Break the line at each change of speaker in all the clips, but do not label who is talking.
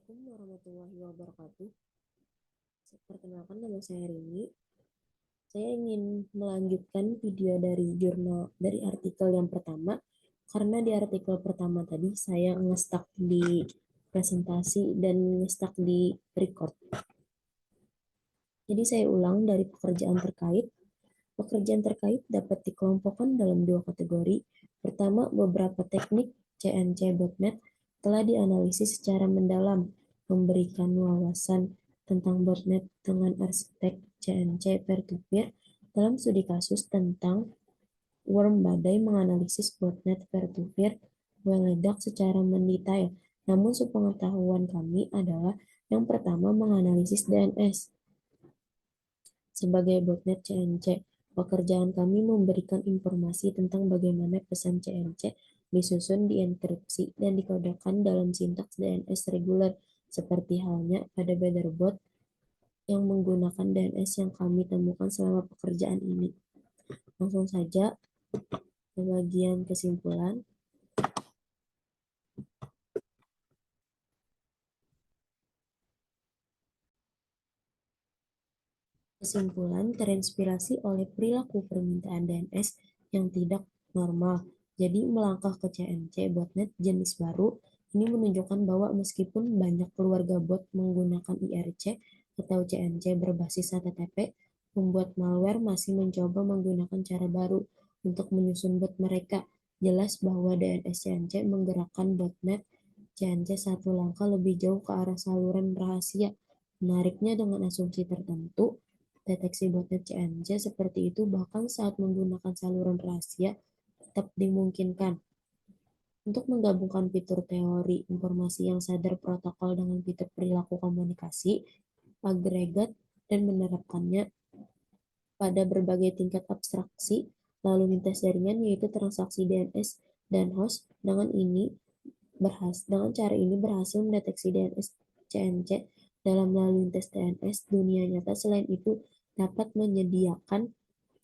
Assalamualaikum warahmatullahi wabarakatuh. Perkenalkan, nama saya Rini. Saya ingin melanjutkan video dari artikel yang pertama karena di artikel pertama tadi saya ngestak di presentasi dan ngestak di record. Jadi saya ulang dari pekerjaan terkait. Pekerjaan terkait dapat dikelompokkan dalam dua kategori. Pertama, beberapa teknik CNC.NET telah dianalisis secara mendalam, memberikan wawasan tentang botnet dengan arsitek CNC peer-to-peer dalam studi kasus tentang worm badai menganalisis botnet peer-to-peer meledak secara mendetail. Namun sepengetahuan kami adalah yang pertama menganalisis DNS. Sebagai botnet CNC, pekerjaan kami memberikan informasi tentang bagaimana pesan CNC disusun, dienkripsi, dan dikodekan dalam sintaks DNS reguler, seperti halnya pada Betterbot yang menggunakan DNS yang kami temukan selama pekerjaan ini. Langsung saja ke bagian kesimpulan. Kesimpulan terinspirasi oleh perilaku permintaan DNS yang tidak normal. Jadi melangkah ke CNC botnet jenis baru, ini menunjukkan bahwa meskipun banyak keluarga bot menggunakan IRC atau CNC berbasis HTTP, membuat malware masih mencoba menggunakan cara baru untuk menyusun bot mereka. Jelas bahwa DNS CNC menggerakkan botnet CNC satu langkah lebih jauh ke arah saluran rahasia. Menariknya, dengan asumsi tertentu, deteksi botnet CNC seperti itu bahkan saat menggunakan saluran rahasia tetap dimungkinkan. Untuk menggabungkan fitur teori informasi yang sadar protokol dengan fitur perilaku komunikasi agregat dan menerapkannya pada berbagai tingkat abstraksi lalu lintas jaringan, yaitu transaksi DNS dan host. Dengan cara ini berhasil mendeteksi DNS CNC dalam lalu lintas DNS dunia nyata. Selain itu, dapat menyediakan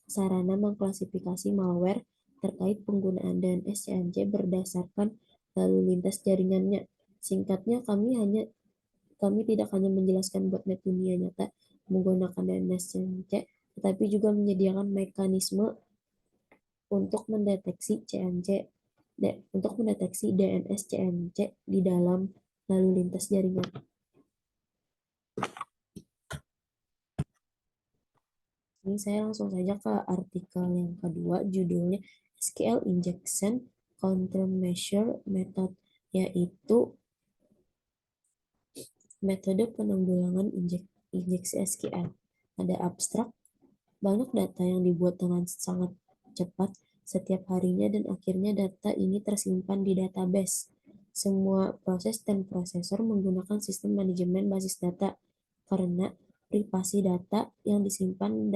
sarana mengklasifikasi malware terkait penggunaan DNS CNC berdasarkan lalu lintas jaringannya. Singkatnya, kami tidak hanya menjelaskan botnet dunia nyata menggunakan DNS CNC, tetapi juga menyediakan mekanisme untuk mendeteksi DNS CNC di dalam lalu lintas jaringan. Ini saya langsung saja ke artikel yang kedua, judulnya SQL Injection Countermeasure Method, yaitu metode penanggulangan injeksi SQL. Ada abstrak, banyak data yang dibuat dengan sangat cepat setiap harinya dan akhirnya data ini tersimpan di database. Semua proses dan prosesor menggunakan sistem manajemen basis data karena privasi data yang disimpan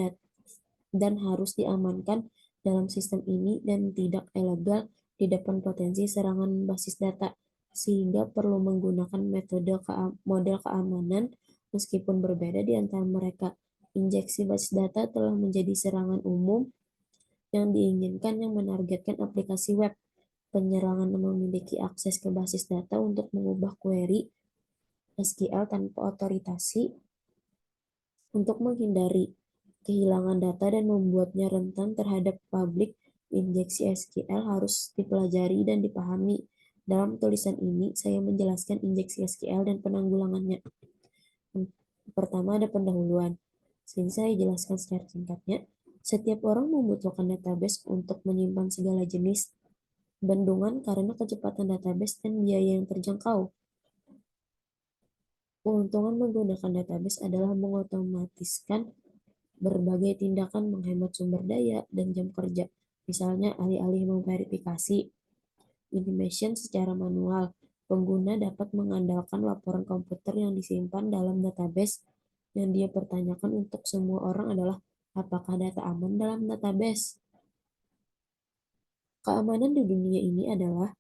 dan harus diamankan dalam sistem ini dan tidak ilegal di depan potensi serangan basis data, sehingga perlu menggunakan model keamanan meskipun berbeda di antara mereka. Injeksi basis data telah menjadi serangan umum yang diinginkan yang menargetkan aplikasi web. Penyerangan memiliki akses ke basis data untuk mengubah query SQL tanpa otorisasi untuk menghindari kehilangan data dan membuatnya rentan terhadap publik. Injeksi SQL harus dipelajari dan dipahami. Dalam tulisan ini, saya menjelaskan injeksi SQL dan penanggulangannya. Pertama, ada pendahuluan. Sini saya jelaskan secara singkatnya. Setiap orang membutuhkan database untuk menyimpan segala jenis bendungan karena kecepatan database dan biaya yang terjangkau. Keuntungan menggunakan database adalah mengotomatiskan berbagai tindakan, menghemat sumber daya dan jam kerja. Misalnya, alih-alih memverifikasi information secara manual, pengguna dapat mengandalkan laporan komputer yang disimpan dalam database. Yang dia pertanyakan untuk semua orang adalah, apakah data aman dalam database? Keamanan di dunia ini adalah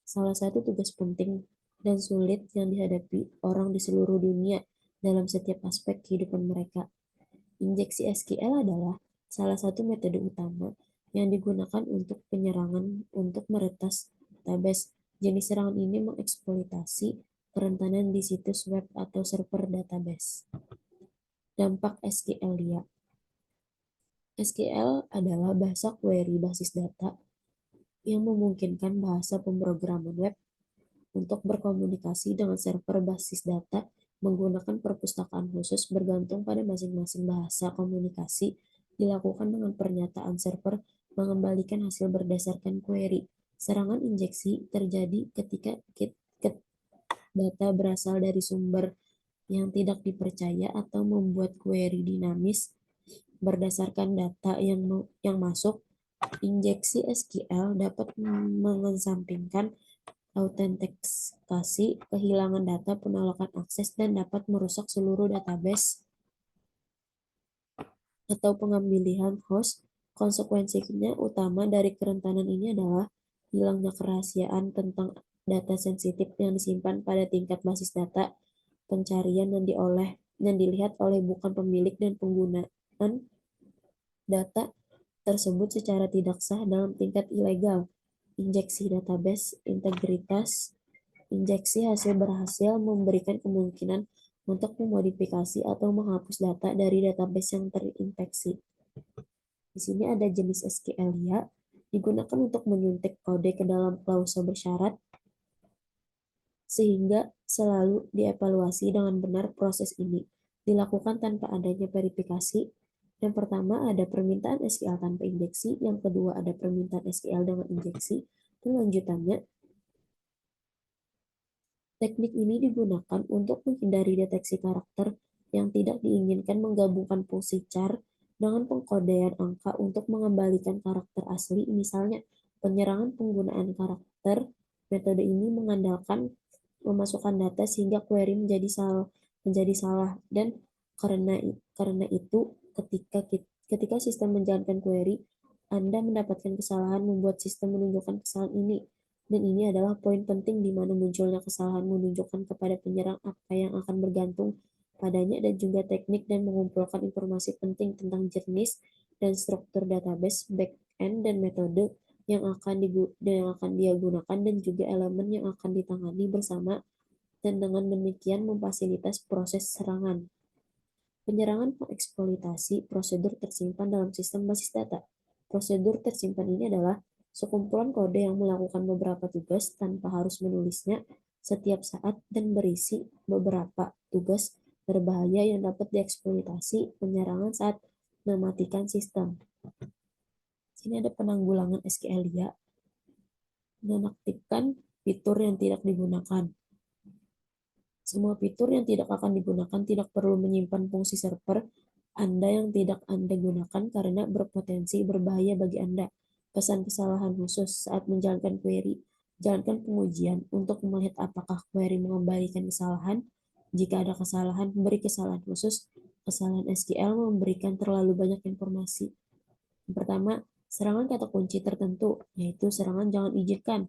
salah satu tugas penting dan sulit yang dihadapi orang di seluruh dunia dalam setiap aspek kehidupan mereka. Injeksi SQL adalah salah satu metode utama yang digunakan untuk penyerangan untuk meretas database. Jenis serangan ini mengeksploitasi kerentanan di situs web atau server database. Dampak SQL LIA. SQL adalah bahasa query basis data yang memungkinkan bahasa pemrograman web untuk berkomunikasi dengan server basis data menggunakan perpustakaan khusus bergantung pada masing-masing bahasa komunikasi dilakukan dengan pernyataan server mengembalikan hasil berdasarkan query. Serangan injeksi terjadi ketika data berasal dari sumber yang tidak dipercaya atau membuat query dinamis berdasarkan data yang masuk. Injeksi SQL dapat mengesampingkan autentikasi, kehilangan data, penolakan akses, dan dapat merusak seluruh database atau pengambilan host. Konsekuensinya utama dari kerentanan ini adalah hilangnya kerahasiaan tentang data sensitif yang disimpan pada tingkat basis data, pencarian yang dilihat oleh bukan pemilik, dan penggunaan data tersebut secara tidak sah dalam tingkat ilegal. Injeksi database integritas. Injeksi hasil berhasil memberikan kemungkinan untuk memodifikasi atau menghapus data dari database yang terinfeksi. Di sini ada jenis SQL LIA, digunakan untuk menyuntik kode ke dalam klausa bersyarat, sehingga selalu dievaluasi dengan benar. Proses ini dilakukan tanpa adanya verifikasi. Yang pertama ada permintaan SQL tanpa injeksi, yang kedua ada permintaan SQL dengan injeksi, dan lanjutannya teknik ini digunakan untuk menghindari deteksi karakter yang tidak diinginkan, menggabungkan fungsi char dengan pengkodean angka untuk mengembalikan karakter asli. Misalnya, penyerangan penggunaan karakter. Metode ini mengandalkan memasukkan data sehingga query menjadi salah, dan karena itu ketika sistem menjalankan query, Anda mendapatkan kesalahan membuat sistem menunjukkan kesalahan ini. Dan ini adalah poin penting di mana munculnya kesalahan menunjukkan kepada penyerang apa yang akan bergantung padanya, dan juga teknik dan mengumpulkan informasi penting tentang jenis dan struktur database, back-end, dan metode yang akan dia gunakan, dan juga elemen yang akan ditangani bersama, dan dengan demikian memfasilitasi proses serangan. Penyerangan mengeksploitasi prosedur tersimpan dalam sistem basis data. Prosedur tersimpan ini adalah sekumpulan kode yang melakukan beberapa tugas tanpa harus menulisnya setiap saat dan berisi beberapa tugas berbahaya yang dapat dieksploitasi penyerangan saat mematikan sistem. Sini ada penanggulangan SQL LIA. Menonaktifkan fitur yang tidak digunakan. Semua fitur yang tidak akan digunakan tidak perlu menyimpan fungsi server Anda yang tidak Anda gunakan karena berpotensi berbahaya bagi Anda. Pesan kesalahan khusus saat menjalankan query. Jalankan pengujian untuk melihat apakah query mengembalikan kesalahan. Jika ada kesalahan, beri kesalahan khusus. Kesalahan SQL memberikan terlalu banyak informasi. Yang pertama, serangan kata kunci tertentu, yaitu serangan jangan izinkan.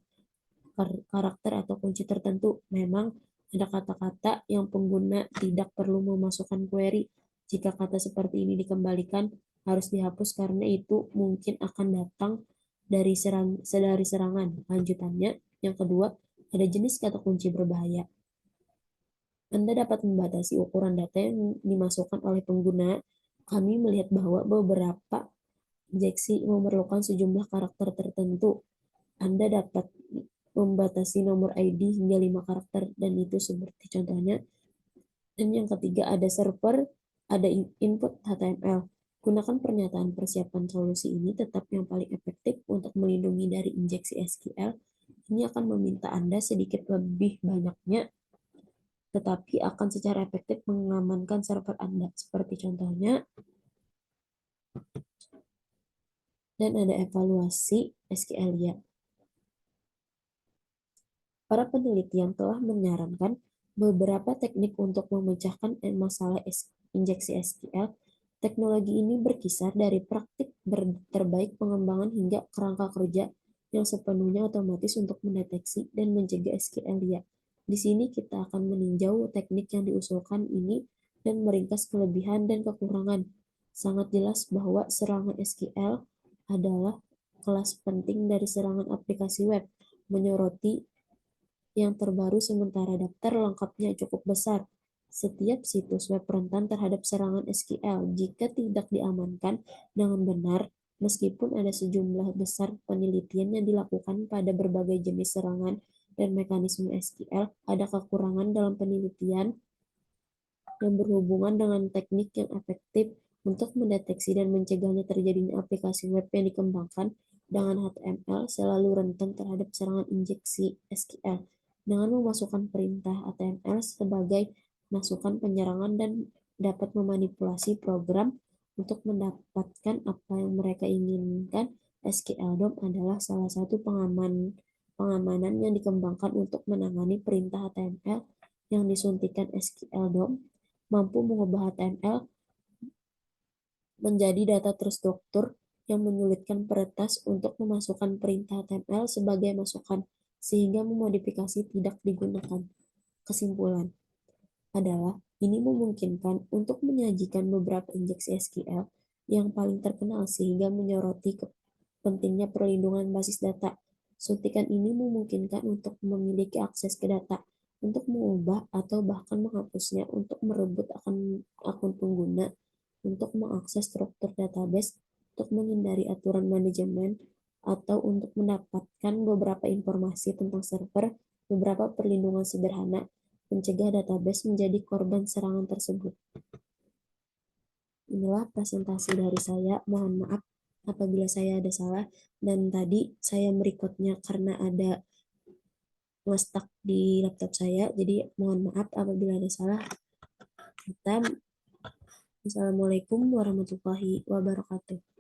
Karakter atau kunci tertentu. Memang ada kata-kata yang pengguna tidak perlu memasukkan query. Jika kata seperti ini dikembalikan, harus dihapus karena itu mungkin akan datang dari serangan. Lanjutannya, yang kedua, ada jenis kata kunci berbahaya. Anda dapat membatasi ukuran data yang dimasukkan oleh pengguna. Kami melihat bahwa beberapa injeksi memerlukan sejumlah karakter tertentu. Anda dapat membatasi nomor ID hingga 5 karakter, dan itu seperti contohnya. Dan yang ketiga ada server, ada input HTML. Gunakan pernyataan persiapan. Solusi ini tetap yang paling efektif untuk melindungi dari injeksi SQL. Ini akan meminta Anda sedikit lebih banyaknya, tetapi akan secara efektif mengamankan server Anda. Seperti contohnya, dan ada evaluasi SQL LIA. Para peneliti yang telah menyarankan beberapa teknik untuk memecahkan masalah injeksi SQL. Teknologi ini berkisar dari praktik terbaik pengembangan hingga kerangka kerja yang sepenuhnya otomatis untuk mendeteksi dan mencegah SQL LIA. Di sini kita akan meninjau teknik yang diusulkan ini dan meringkas kelebihan dan kekurangan. Sangat jelas bahwa serangan SQL adalah kelas penting dari serangan aplikasi web, menyoroti yang terbaru sementara daftar lengkapnya cukup besar. Setiap situs web rentan terhadap serangan SQL jika tidak diamankan dengan benar, meskipun ada sejumlah besar penelitian yang dilakukan pada berbagai jenis serangan dan mekanisme SQL, ada kekurangan dalam penelitian yang berhubungan dengan teknik yang efektif untuk mendeteksi dan mencegahnya terjadinya aplikasi web yang dikembangkan dengan HTML selalu rentan terhadap serangan injeksi SQL. Dengan memasukkan perintah HTML sebagai masukan penyerangan dan dapat memanipulasi program untuk mendapatkan apa yang mereka inginkan, SQL DOM adalah salah satu pengamanan yang dikembangkan untuk menangani perintah HTML yang disuntikan. SQL DOM mampu mengubah HTML menjadi data terstruktur yang menyulitkan peretas untuk memasukkan perintah HTML sebagai masukan, sehingga memodifikasi tidak digunakan. Kesimpulan adalah ini memungkinkan untuk menyajikan beberapa injeksi SQL yang paling terkenal sehingga menyoroti pentingnya perlindungan basis data. Suntikan ini memungkinkan untuk memiliki akses ke data, untuk mengubah atau bahkan menghapusnya, untuk merebut akun pengguna, untuk mengakses struktur database, untuk menghindari aturan manajemen, atau untuk mendapatkan beberapa informasi tentang server. Beberapa perlindungan sederhana mencegah database menjadi korban serangan tersebut. Inilah presentasi dari saya. Mohon maaf apabila saya ada salah. Dan tadi saya merekodnya karena ada nge-stuck di laptop saya. Jadi mohon maaf apabila ada salah. Kita Assalamualaikum warahmatullahi wabarakatuh.